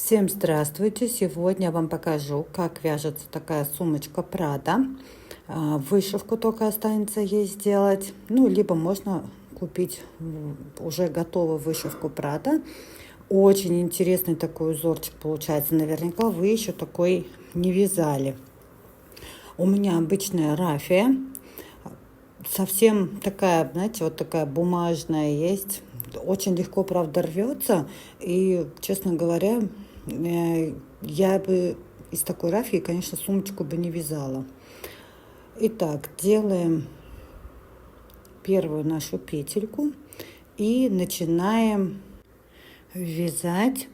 Всем здравствуйте! Сегодня я вам покажу, как вяжется такая сумочка Prada. Вышивку только останется ей сделать. Ну, либо можно купить уже готовую вышивку Prada. Очень интересный такой узорчик получается. Наверняка вы еще такой не вязали. У меня обычная рафия. Совсем такая, знаете, вот такая бумажная есть. Очень легко, правда, рвется. И, честно говоря, я бы из такой рафии, конечно, сумочку бы не вязала. Итак, делаем первую нашу петельку и начинаем вязать.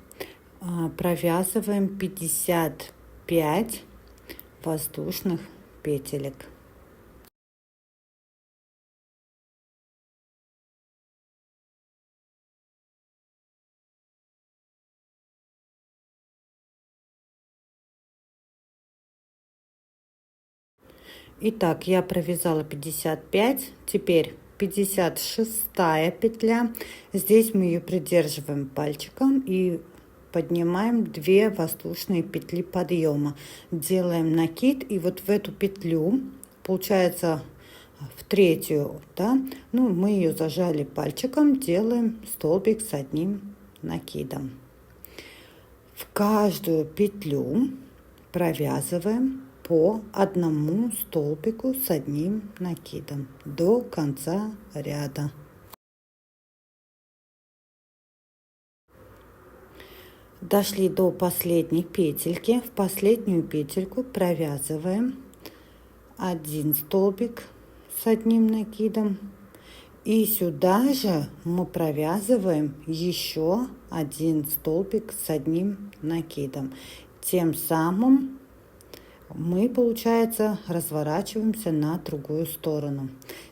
Провязываем 55 воздушных петелек. Итак, я провязала 55, теперь 56 петля. Здесь мы ее придерживаем пальчиком и поднимаем 2 воздушные петли подъема. Делаем накид, и вот в эту петлю, получается в третью, да, ну, мы ее зажали пальчиком, делаем столбик с одним накидом. В каждую петлю провязываем по одному столбику с одним накидом до конца ряда. Дошли до последней петельки. В последнюю петельку провязываем один столбик с одним накидом. И сюда же мы провязываем еще один столбик с одним накидом. Тем самым мы, получается, разворачиваемся на другую сторону.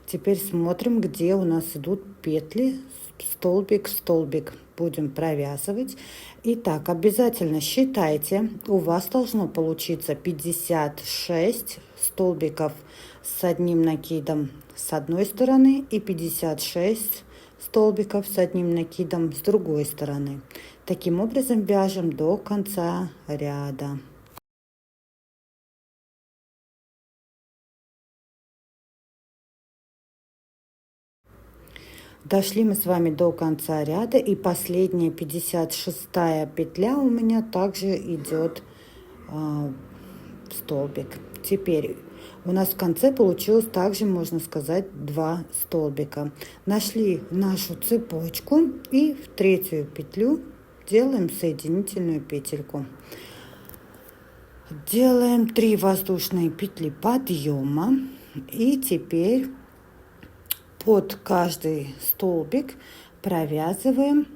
Теперь смотрим, где у нас идут петли, столбик в столбик. Будем провязывать. Итак, обязательно считайте, у вас должно получиться 56 столбиков с одним накидом с одной стороны и 56 столбиков с одним накидом с другой стороны. Таким образом вяжем до конца ряда. Дошли мы с вами до конца ряда, и последняя 56 петля у меня также идет столбик. Теперь у нас в конце получилось также, можно сказать, 2 столбика. Нашли нашу цепочку и в третью петлю делаем соединительную петельку. Делаем 3 воздушные петли подъема, и теперь под каждый столбик провязываем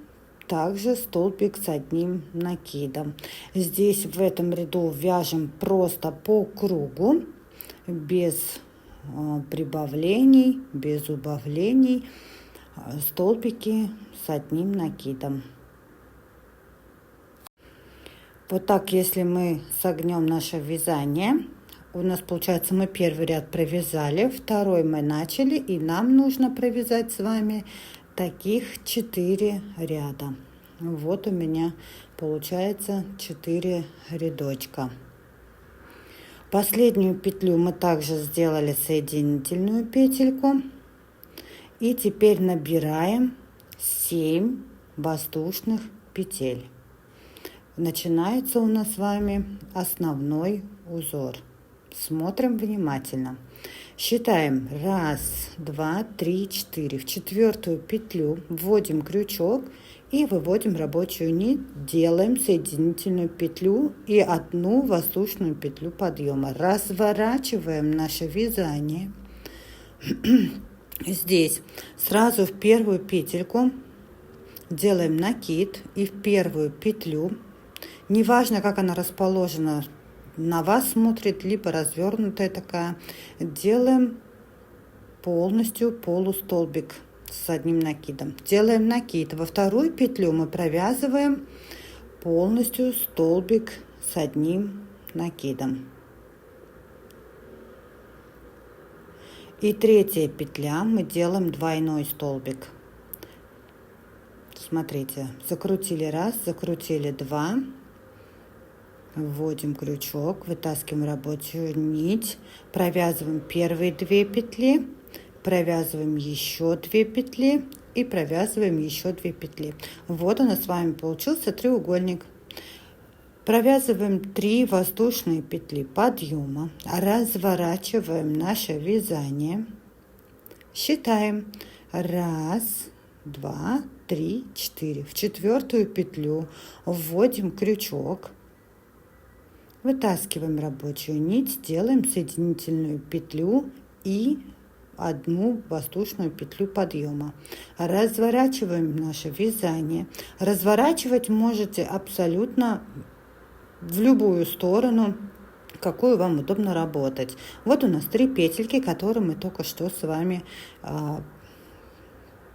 также столбик с одним накидом. Здесь в этом ряду вяжем просто по кругу, без прибавлений, без убавлений, столбики с одним накидом. Вот так, если мы согнем наше вязание, у нас получается, мы первый ряд провязали, второй мы начали, и нам нужно провязать с вами таких 4 ряда. Вот у меня получается 4 рядочка. Последнюю петлю мы также сделали соединительную петельку. И теперь набираем 7 воздушных петель. Начинается у нас с вами основной узор. Смотрим внимательно. Считаем 1, 2, 3, 4. В 4-ю петлю вводим крючок и выводим рабочую нить. Делаем соединительную петлю и 1 воздушную петлю подъема. Разворачиваем наше вязание. Здесь сразу в первую петельку делаем накид и в первую петлю. Неважно, как она расположена, на вас смотрит, либо развернутая такая, делаем полностью полустолбик с одним накидом. Делаем накид. Во вторую петлю мы провязываем полностью столбик с одним накидом. И третья петля мы делаем двойной столбик. Смотрите, закрутили 1, закрутили 2. Вводим крючок, вытаскиваем рабочую нить, провязываем первые 2 петли, провязываем еще 2 петли и провязываем еще 2 петли. Вот у нас с вами получился треугольник. Провязываем 3 воздушные петли подъема, разворачиваем наше вязание, считаем 1, 2, 3, 4. В 4-ю петлю вводим крючок, вытаскиваем рабочую нить, делаем соединительную петлю и 1 воздушную петлю подъема. Разворачиваем наше вязание. Разворачивать можете абсолютно в любую сторону, какую вам удобно работать. Вот у нас 3 петельки, которые мы только что с вами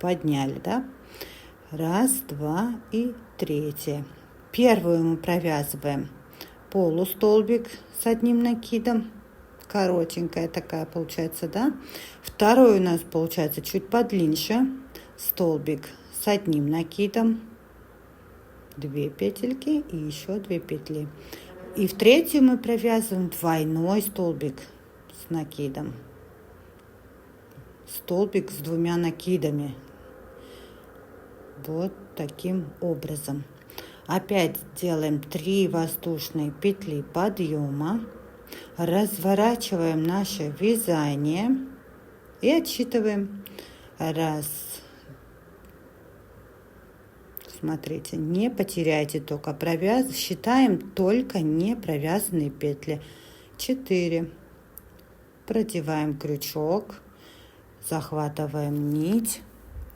подняли, да? 1, 2 и 3. Первую мы провязываем полустолбик с одним накидом, коротенькая такая получается, да? Второй у нас получается чуть подлиннее, столбик с одним накидом, 2 петельки и еще 2 петли. И в 3-ю мы провязываем двойной столбик с накидом, столбик с 2 накидами, вот таким образом. Опять делаем 3 воздушные петли подъема, разворачиваем наше вязание и отсчитываем. 1. Смотрите, не потеряйте, только считаем только не провязанные петли. 4. Продеваем крючок, захватываем нить,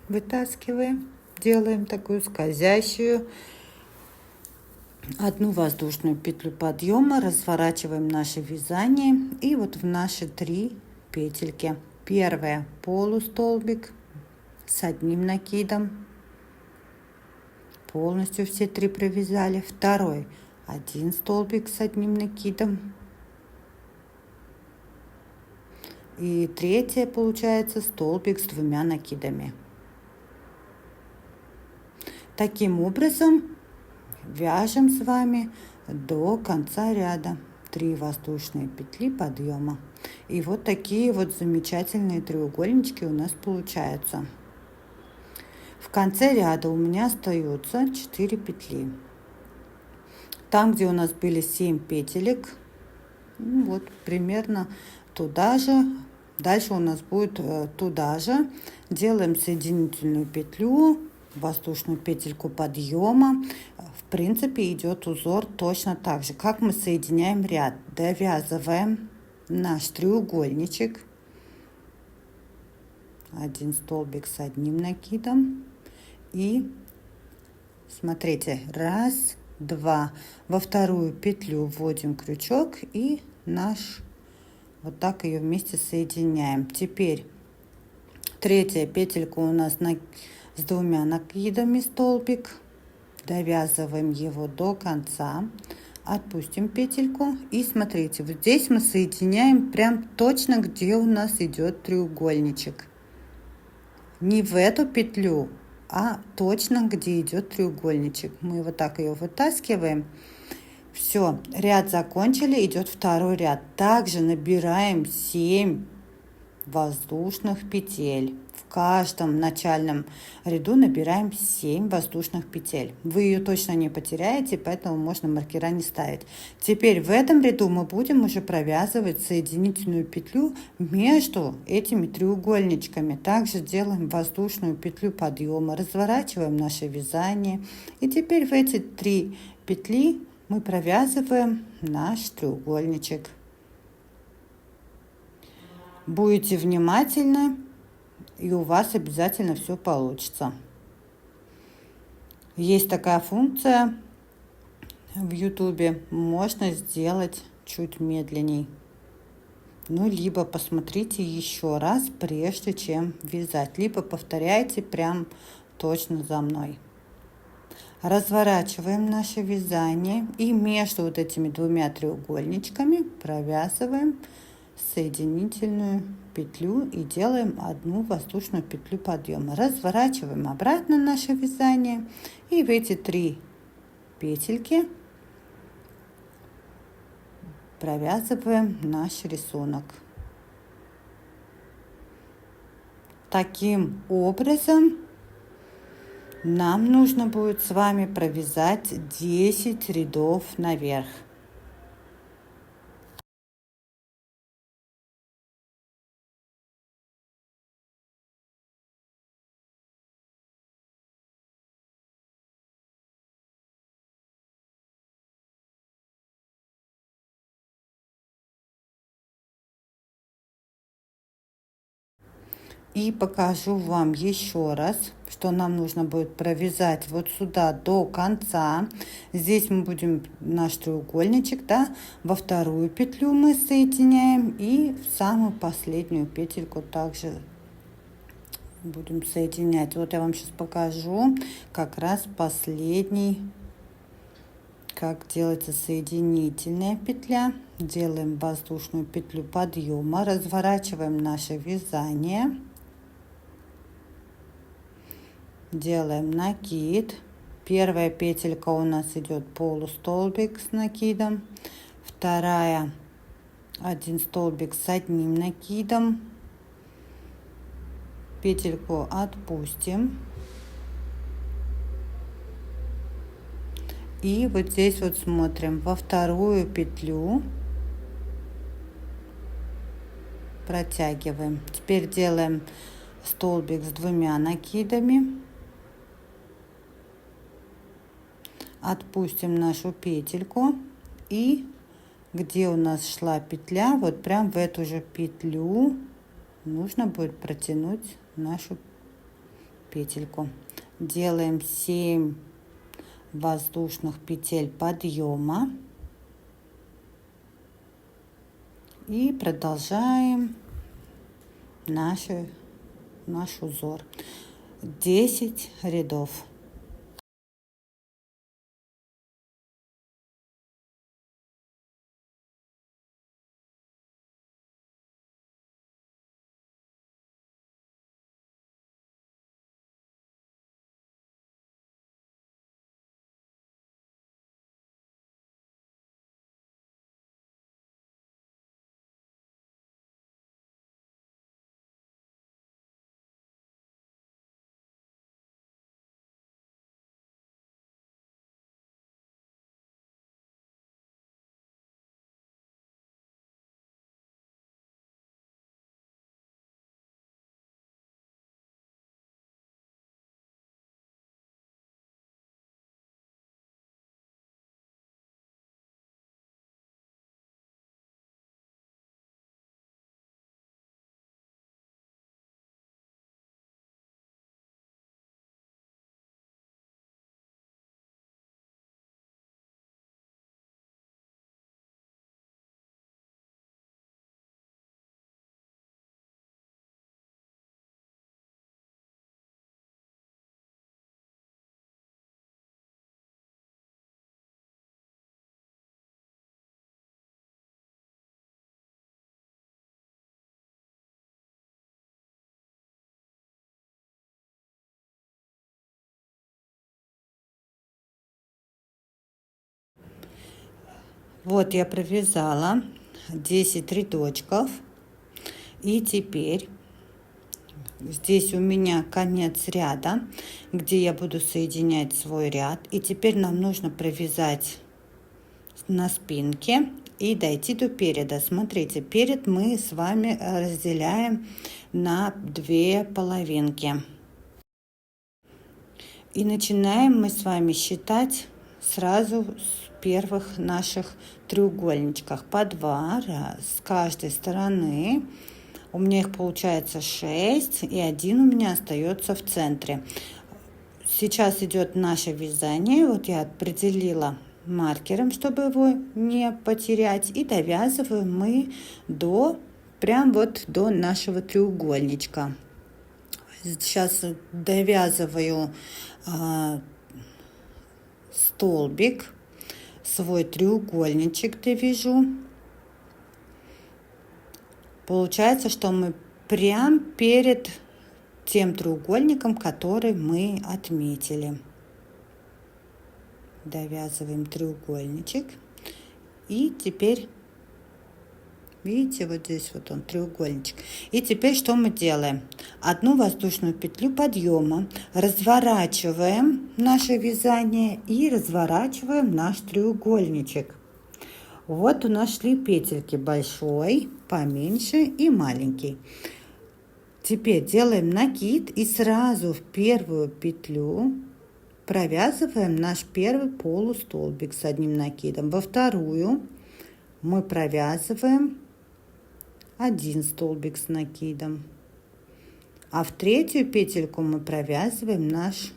вытаскиваем, делаем такую скользящую. 1 воздушную петлю подъема, разворачиваем наше вязание и вот в наши 3 петельки. Первая полустолбик с одним накидом, полностью все 3 провязали. Второй 1 столбик с одним накидом. И 3 получается столбик с 2 накидами. Таким образом вяжем с вами до конца ряда. 3 воздушные петли подъема. И вот такие вот замечательные треугольнички у нас получаются. В конце ряда у меня остается 4 петли. Там, где у нас были 7 петелек, вот примерно туда же. Дальше у нас будет туда же. Делаем соединительную петлю, воздушную петельку подъема. В принципе, идет узор точно так же, как мы соединяем ряд. Довязываем наш треугольничек. 1 столбик с одним накидом. И смотрите, 1, 2. Во 2-ю петлю вводим крючок и наш вот так ее вместе соединяем. Теперь 3-я петелька у нас с 2 накидами столбик. Довязываем его до конца, отпустим петельку и смотрите, вот здесь мы соединяем прям точно, где у нас идет треугольничек. Не в эту петлю, а точно, где идет треугольничек. Мы вот так ее вытаскиваем. Все, ряд закончили, идет 2-й ряд. Также набираем 7 воздушных петель. В каждом начальном ряду набираем 7 воздушных петель. Вы ее точно не потеряете, поэтому можно маркера не ставить. Теперь в этом ряду мы будем уже провязывать соединительную петлю между этими треугольничками. Также делаем воздушную петлю подъема, разворачиваем наше вязание. И теперь в эти 3 петли мы провязываем наш треугольничек. Будете внимательны, и у вас обязательно все получится. Есть такая функция в YouTube, можно сделать чуть медленней. Ну, либо посмотрите еще раз, прежде чем вязать, либо повторяйте прям точно за мной. Разворачиваем наше вязание и между вот этими 2 треугольничками провязываем соединительную петлю и делаем 1 воздушную петлю подъема. Разворачиваем обратно наше вязание и в эти 3 петельки провязываем наш рисунок. Таким образом нам нужно будет с вами провязать 10 рядов наверх. И покажу вам еще раз, что нам нужно будет провязать вот сюда до конца. Здесь мы будем наш треугольничек, да, во вторую петлю мы соединяем и в самую последнюю петельку также будем соединять. Вот я вам сейчас покажу как раз последний, как делается соединительная петля. Делаем воздушную петлю подъема, разворачиваем наше вязание. Делаем накид. Первая петелька у нас идет полустолбик с накидом, вторая один столбик с одним накидом, петельку отпустим, и вот здесь вот смотрим во вторую петлю, протягиваем. Теперь делаем столбик с двумя накидами. Отпустим нашу петельку, и где у нас шла петля, вот прям в эту же петлю нужно будет протянуть нашу петельку. Делаем 7 воздушных петель подъема и продолжаем наш узор. 10 рядов. Вот я провязала 10 рядочков, и теперь здесь у меня конец ряда, где я буду соединять свой ряд, и теперь нам нужно провязать на спинке и дойти до переда. Смотрите, перед мы с вами разделяем на 2 половинки, и начинаем мы с вами считать сразу с первых наших треугольничках по 2 с каждой стороны. У меня их получается 6, и один у меня остается в центре. Сейчас идет наше вязание. Вот я определила маркером, чтобы его не потерять, и довязываем мы прям вот до нашего треугольничка. Сейчас довязываю столбик, свой треугольничек довяжу. Получается, что мы прям перед тем треугольником, который мы отметили. Довязываем треугольничек, и теперь Видите, вот здесь вот он, треугольничек. И теперь что мы делаем? Одну воздушную петлю подъема, разворачиваем наше вязание и разворачиваем наш треугольничек. Вот у нас шли петельки большой, поменьше и маленький. Теперь делаем накид и сразу в первую петлю провязываем наш первый полустолбик с одним накидом. Во вторую мы провязываем один столбик с накидом, а в третью петельку мы провязываем наш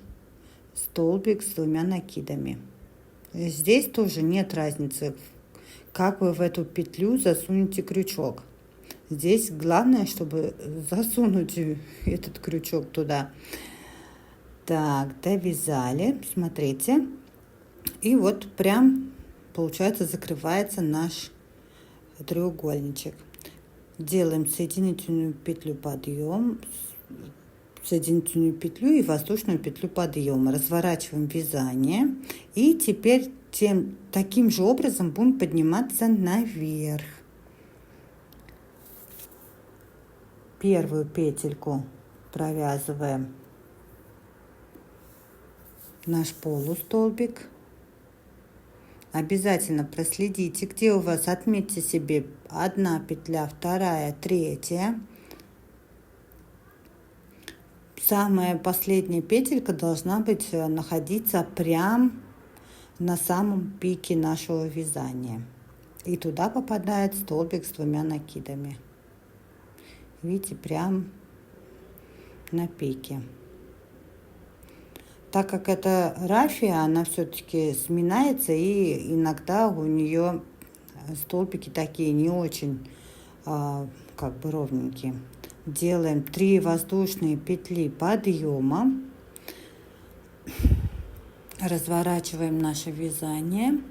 столбик с двумя накидами. Здесь тоже нет разницы, как вы в эту петлю засунете крючок. Здесь главное, чтобы засунуть этот крючок туда. Так, довязали, смотрите. И вот прям, получается, закрывается наш треугольничек. Делаем соединительную петлю подъем, соединительную петлю и воздушную петлю подъема. Разворачиваем вязание. И теперь таким же образом будем подниматься наверх. Первую петельку провязываем наш полустолбик. Обязательно проследите, где у вас, отметьте себе одна петля, вторая, третья. Самая последняя петелька должна быть находиться прям на самом пике нашего вязания. И туда попадает столбик с двумя накидами. Видите, прям на пике. Так как это рафия, она все-таки сминается, и иногда у нее столбики такие не очень как бы ровненькие. Делаем 3 воздушные петли подъема, разворачиваем наше вязание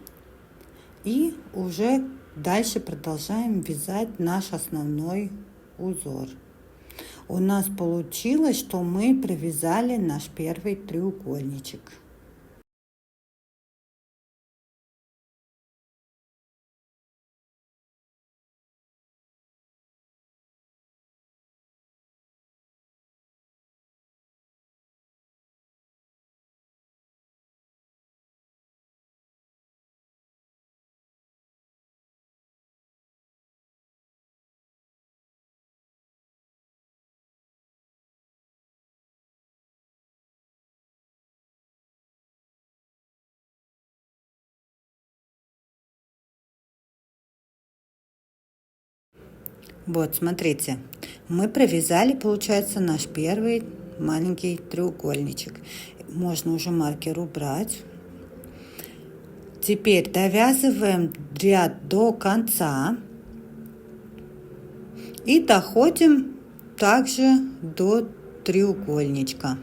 и уже дальше продолжаем вязать наш основной узор. У нас получилось, что мы провязали наш первый треугольничек. Вот, смотрите, мы провязали, получается, наш первый маленький треугольничек. Можно уже маркер убрать. Теперь довязываем ряд до конца и доходим также до треугольничка.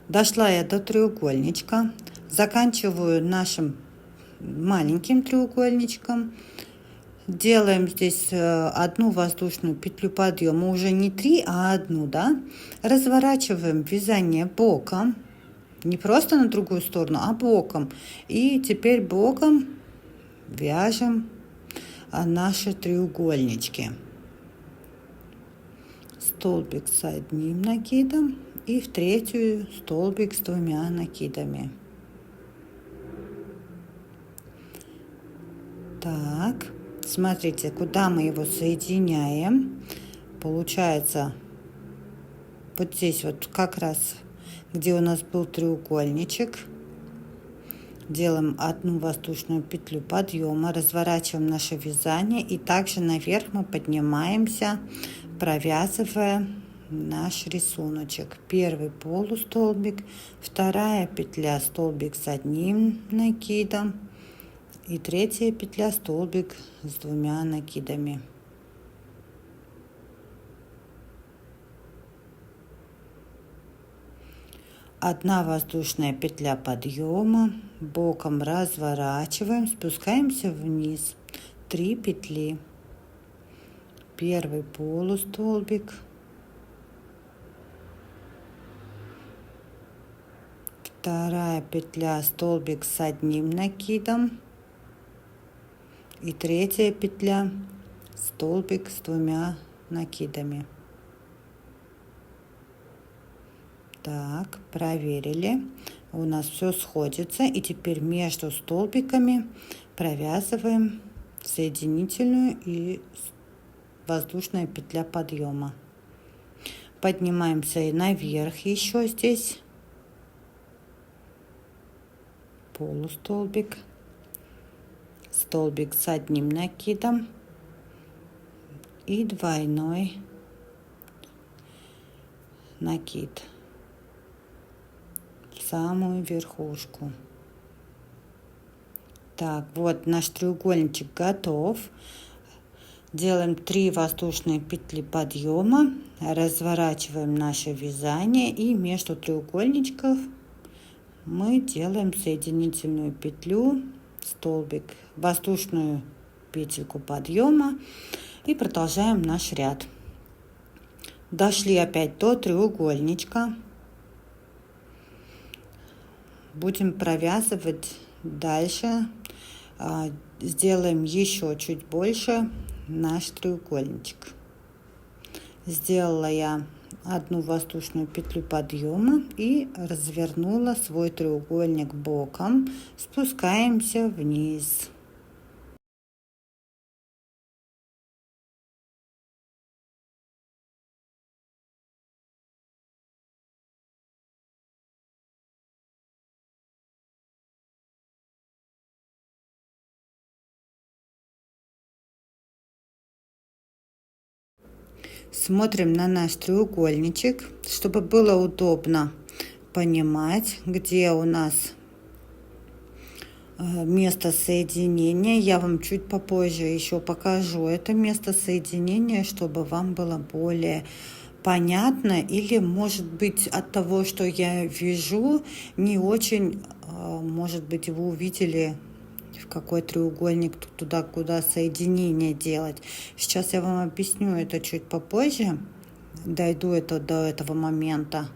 Дошла я до треугольничка, заканчиваю нашим маленьким треугольничком. Делаем здесь одну воздушную петлю подъема, уже не 3, а одну, да. Разворачиваем вязание боком, не просто на другую сторону, а боком. И теперь боком вяжем наши треугольнички. Столбик с одним накидом и в третью столбик с двумя накидами. Так. Смотрите, куда мы его соединяем. Получается, вот здесь вот как раз, где у нас был треугольничек, делаем одну воздушную петлю подъема, разворачиваем наше вязание и также наверх мы поднимаемся, провязывая наш рисуночек. Первый полустолбик, вторая петля столбик с одним накидом. И третья петля столбик с двумя накидами. Одна воздушная петля подъема, боком разворачиваем, спускаемся вниз. 3 петли. Первый полустолбик. Вторая петля столбик с одним накидом. И третья петля, столбик с 2 накидами. Так, проверили. У нас все сходится. И теперь между столбиками провязываем соединительную и воздушная петля подъема. Поднимаемся и наверх еще здесь. Полустолбик. Столбик с 1 накидом. И двойной накид в самую верхушку. Так, вот наш треугольничек готов. Делаем 3 воздушные петли подъема, разворачиваем наше вязание и между треугольничков мы делаем соединительную петлю, столбик, воздушную петельку подъема и продолжаем наш ряд. Дошли опять до треугольничка. Будем провязывать дальше. Сделаем еще чуть больше наш треугольничек. Сделала я 1 воздушную петлю подъема и развернула свой треугольник боком. Спускаемся вниз. Смотрим на наш треугольничек, чтобы было удобно понимать, где у нас место соединения. Я вам чуть попозже еще покажу это место соединения, чтобы вам было более понятно, или может быть от того, что я вяжу, не очень, может быть, вы увидели, в какой треугольник туда, куда соединение делать. Сейчас я вам объясню это чуть попозже, дойду до этого момента.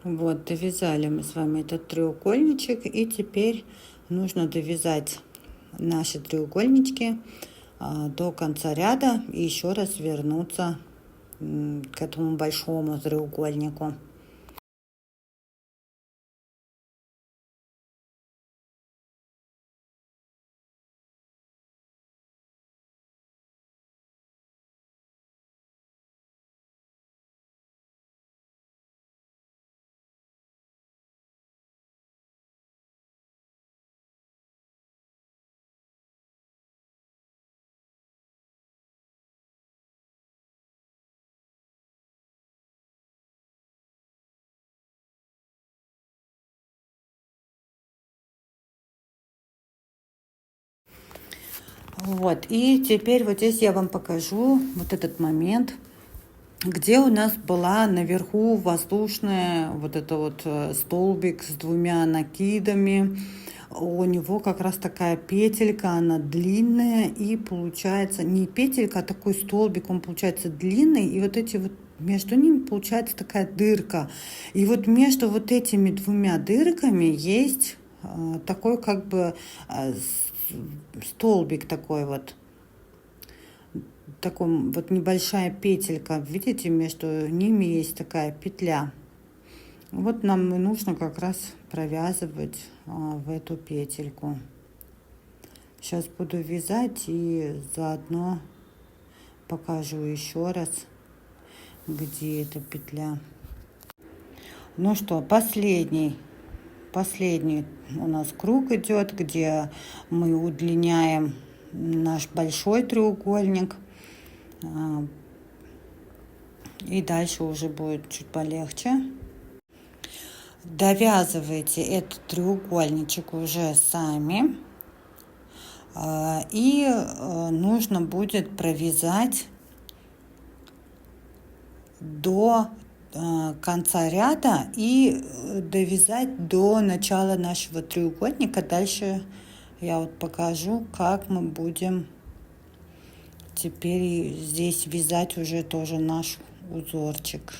Вот, довязали мы с вами этот треугольничек, и теперь нужно довязать наши треугольнички до конца ряда и еще раз вернуться к этому большому треугольнику. Вот, и теперь вот здесь я вам покажу вот этот момент, где у нас была наверху воздушная вот это вот столбик с двумя накидами. У него как раз такая петелька, она длинная, и получается не петелька, а такой столбик, он получается длинный, и вот эти вот между ними получается такая дырка. И вот между вот этими двумя дырками есть такой как бы столбик такой вот, такой вот небольшая петелька, видите, между ними есть такая петля. Вот нам и нужно как раз провязывать в эту петельку. Сейчас буду вязать и заодно покажу еще раз, где эта петля. Ну что, последний у нас круг идет, где мы удлиняем наш большой треугольник. И дальше уже будет чуть полегче. Довязывайте этот треугольничек уже сами. И нужно будет провязать до конца ряда и довязать до начала нашего треугольника. Дальше я вот покажу, как мы будем теперь здесь вязать уже тоже наш узорчик.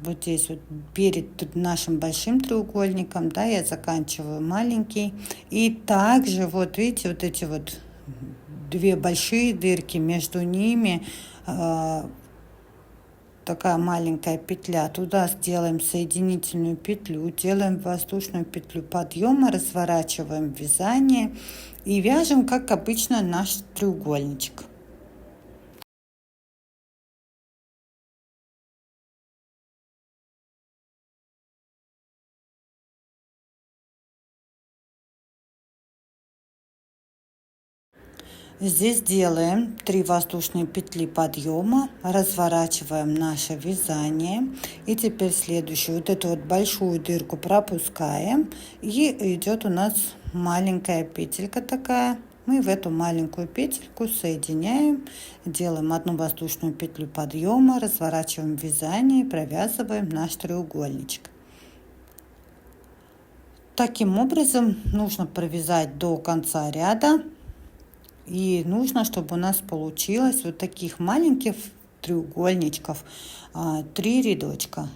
Вот здесь вот перед нашим большим треугольником, да, я заканчиваю маленький. И также вот видите, вот эти вот две большие дырки, между ними такая маленькая петля. Туда сделаем соединительную петлю, делаем воздушную петлю подъема, разворачиваем вязание и вяжем, как обычно, наш треугольничек. Здесь делаем 3 воздушные петли подъема, разворачиваем наше вязание. И теперь следующую, вот эту вот большую дырку пропускаем. И идет у нас маленькая петелька такая. Мы в эту маленькую петельку соединяем, делаем одну воздушную петлю подъема, разворачиваем вязание и провязываем наш треугольничек. Таким образом нужно провязать до конца ряда. И нужно, чтобы у нас получилось вот таких маленьких треугольничков 3 рядочка.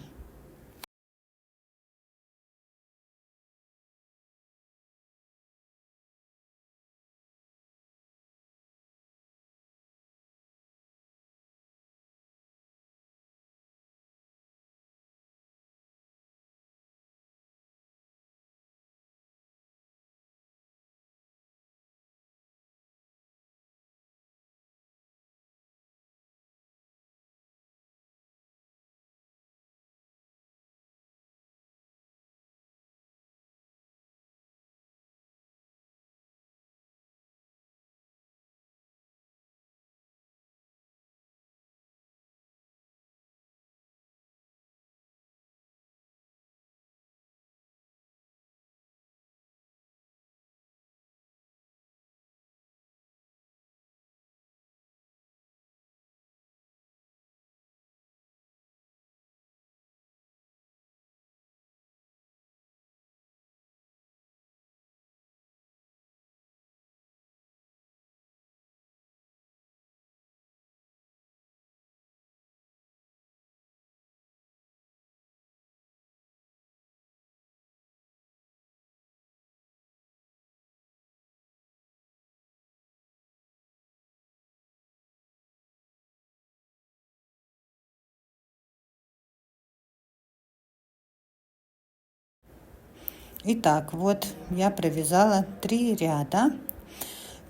Итак, вот я провязала 3 ряда.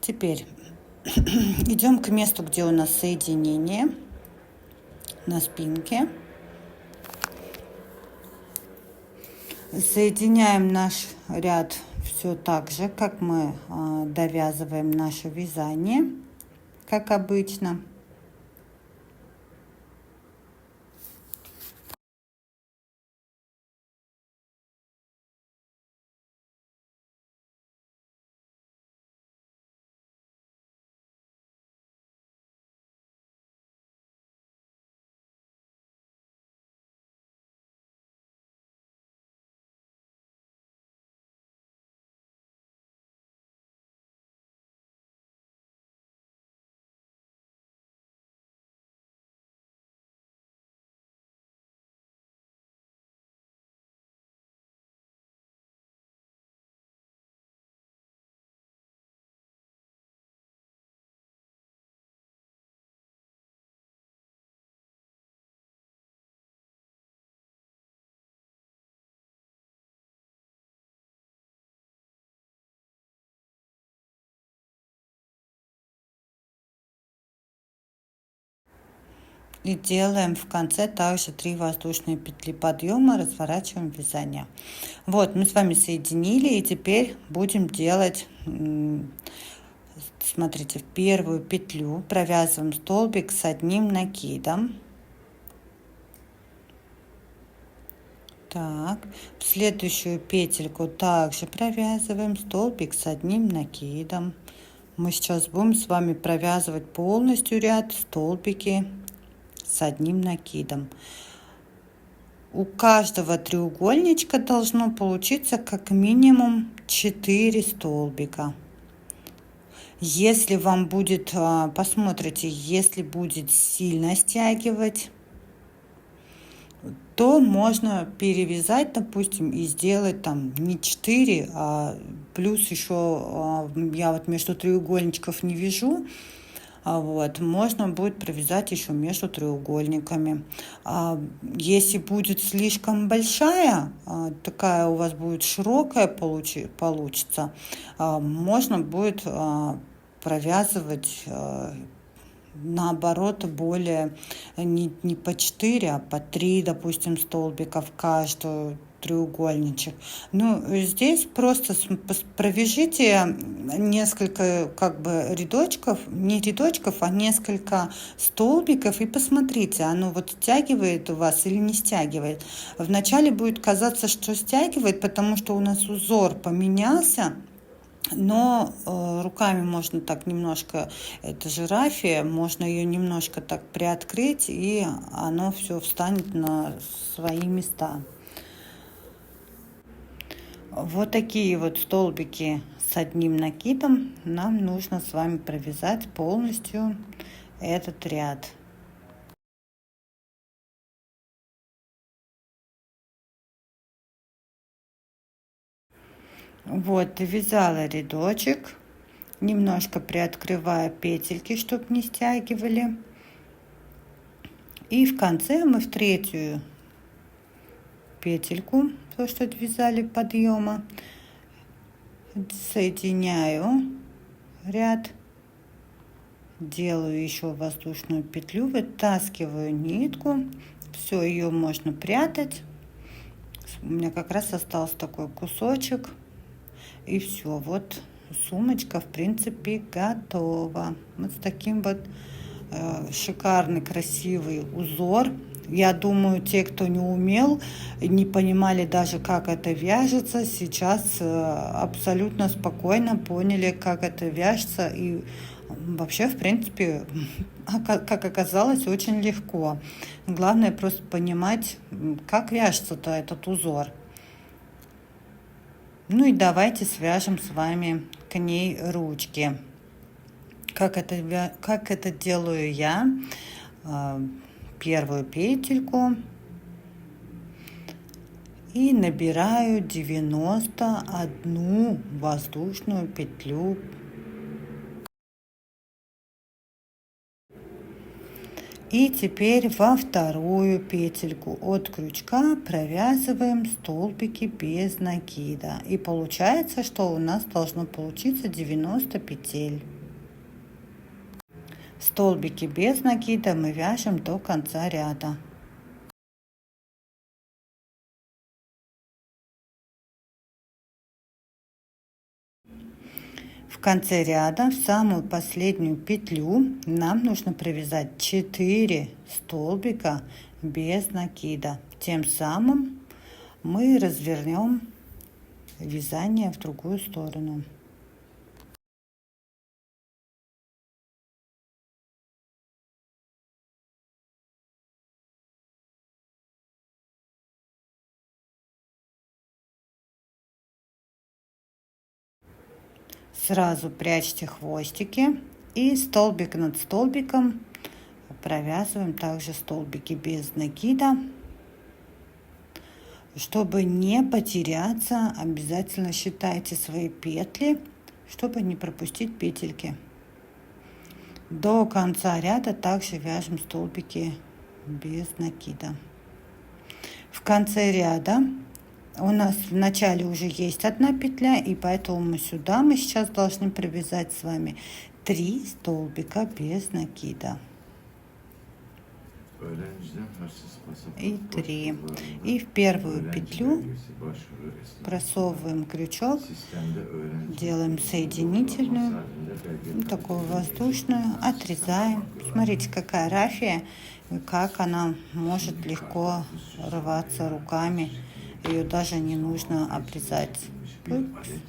Теперь идем к месту, где у нас соединение на спинке. Соединяем наш ряд все так же, как мы довязываем наше вязание, как обычно. И делаем в конце также 3 воздушные петли подъема, разворачиваем вязание. Вот, мы с вами соединили, и теперь будем делать, смотрите, в первую петлю провязываем столбик с одним накидом. Так, в следующую петельку также провязываем столбик с одним накидом. Мы сейчас будем с вами провязывать полностью ряд столбики с одним накидом. У каждого треугольничка должно получиться как минимум 4 столбика. Если вам будет, посмотрите, если будет сильно стягивать, то можно перевязать, допустим, и сделать там не 4, а плюс еще я вот между треугольничков не вяжу. Вот, можно будет провязать еще между треугольниками. Если будет слишком большая, такая у вас будет широкая получится, можно будет провязывать наоборот более не по 4, а по 3, допустим, столбика в каждую треугольничек. Ну, здесь просто провяжите несколько как бы рядочков, не рядочков, а несколько столбиков и посмотрите, оно вот стягивает у вас или не стягивает. Вначале будет казаться, что стягивает, потому что у нас узор поменялся. Но руками можно так немножко, это же рафия, можно ее немножко так приоткрыть, и оно все встанет на свои места. Вот такие вот столбики с одним накидом нам нужно с вами провязать полностью этот ряд. Вот, довязала рядочек, немножко приоткрывая петельки, чтобы не стягивали. И в конце мы в третью петельку, то, что отвязали подъема, соединяю ряд, делаю еще воздушную петлю, вытаскиваю нитку, все, ее можно прятать. У меня как раз остался такой кусочек. И все, вот сумочка в принципе готова. Вот с таким вот шикарный красивый узор. Я думаю, те, кто не умел, не понимали даже, как это вяжется, сейчас абсолютно спокойно поняли, как это вяжется. И вообще, в принципе, как оказалось, очень легко. Главное просто понимать, как вяжется-то этот узор. Ну и давайте свяжем с вами к ней ручки. Как это делаю я? Первую петельку и набираю 91 воздушную петлю. И теперь во вторую петельку от крючка провязываем столбики без накида. И получается, что у нас должно получиться 90 петель. Столбики без накида мы вяжем до конца ряда. В конце ряда, в самую последнюю петлю, нам нужно провязать 4 столбика без накида. Тем самым мы развернем вязание в другую сторону. Сразу прячьте хвостики и столбик над столбиком провязываем также столбики без накида. Чтобы не потеряться, обязательно считайте свои петли, чтобы не пропустить петельки. До конца ряда также вяжем столбики без накида. В конце ряда у нас в начале уже есть одна петля, и поэтому мы сейчас должны провязать с вами 3 столбика без накида. и 3. И в первую петлю просовываем крючок, делаем соединительную, такую воздушную, отрезаем. Смотрите, какая рафия, и как она может легко рваться руками. Ее даже не нужно обрезать.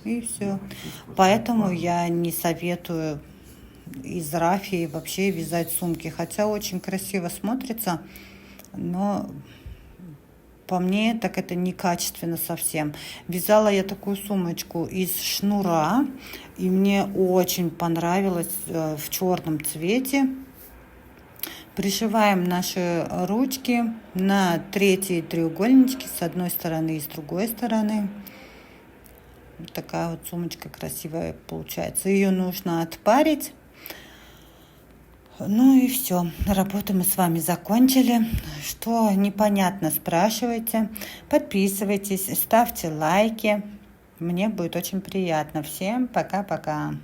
И все. Поэтому я не советую из рафии вообще вязать сумки. Хотя очень красиво смотрится, но по мне так это некачественно совсем. Вязала я такую сумочку из шнура, и мне очень понравилось в черном цвете. Пришиваем наши ручки на третьи треугольнички с одной стороны и с другой стороны. Вот такая вот сумочка красивая получается. Ее нужно отпарить. Ну и все, работу мы с вами закончили. Что непонятно, спрашивайте, подписывайтесь, ставьте лайки. Мне будет очень приятно. Всем пока-пока.